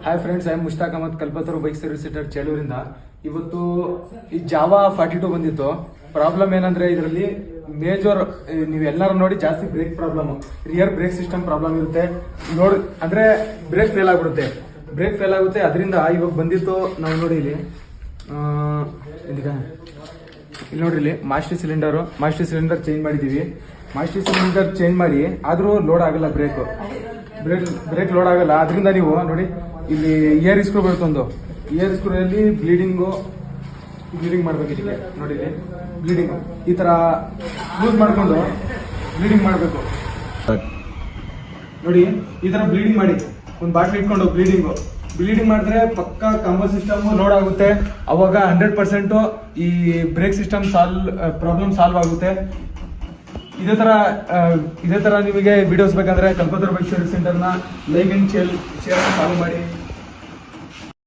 Hi friends, I am Mushtaq Ahmad, Kalpataru bike service centre ಚೇಳೂರಿಂದ. ಇವತ್ತು ಈ ಜಾವಾ 42 ಬಂದಿತ್ತು. ಪ್ರಾಬ್ಲಮ್ ಏನಂದ್ರೆ ಇದರಲ್ಲಿ ಮೇಜರ್ ನೀವೆಲ್ಲರೂ ನೋಡಿ ಜಾಸ್ತಿ brake problem, rear brake system problem ಇರುತ್ತೆ. ನೋಡಿ ಅಂದ್ರೆ ಬ್ರೇಕ್ ಫೇಲ್ ಆಗುತ್ತೆ. ಅದರಿಂದ ಇವಾಗ ಬಂದಿತ್ತು. ನಾವು ನೋಡಿ ಇಲ್ಲಿ ನೋಡ್ರಿ, ಇಲ್ಲಿ ಮಾಸ್ಟರ್ ಸಿಲಿಂಡರ್ ಚೇಂಜ್ ಮಾಡಿದೀವಿ. ಚೇಂಜ್ ಮಾಡಿ ಆದ್ರೂ ಲೋಡ್ ಆಗಲ್ಲ, ಬ್ರೇಕ್ ಲೋಡ್ ಆಗಲ್ಲ. ಅದರಿಂದ ನೀವು ನೋಡಿ ಇಲ್ಲಿ ಇಯರ್ ಸ್ಕ್ರೂ ಬರುತ್ತೊಂದು, ಇಯರ್ ಸ್ಕ್ರೂ ಬ್ಲೀಡಿಂಗ್ ಮಾಡ್ಬೇಕು. ಇದಕ್ಕೆ ನೋಡಿ, ಇಲ್ಲಿ ಬ್ಲೀಡಿಂಗ್ ಈ ತರ ಯೂಸ್ ಮಾಡ್ಕೊಂಡು ಬ್ಲೀಡಿಂಗ್ ಮಾಡಬೇಕು. ನೋಡಿ ಈ ತರ ಬ್ಲೀಡಿಂಗ್ ಮಾಡಿ ಒಂದು ಬಾಟ್ಲಿ ಇಟ್ಕೊಂಡು ಬ್ಲೀಡಿಂಗ್ ಮಾಡಿದ್ರೆ ಪಕ್ಕಾ ಕಾಂಬೋ ಸಿಸ್ಟಮ್ ಲೋಡ್ ಆಗುತ್ತೆ. ಅವಾಗ 100% ಈ ಬ್ರೇಕ್ ಸಿಸ್ಟಮ್ ಪ್ರಾಬ್ಲಮ್ ಸಾಲ್ವ್ ಆಗುತ್ತೆ. ಇದೇ ತರ ನಿಮಗೆ ವಿಡಿಯೋಸ್ ಬೇಕಂದ್ರೆ ಕಲ್ಪತರು ಬೈಕ್ ಸರ್ವಿಸ್ ಸೆಂಟರ್ನ ಲೈಕ್ ಅಂಡ್ ಶೇರ್ ಫಾಲೋ ಮಾಡಿ.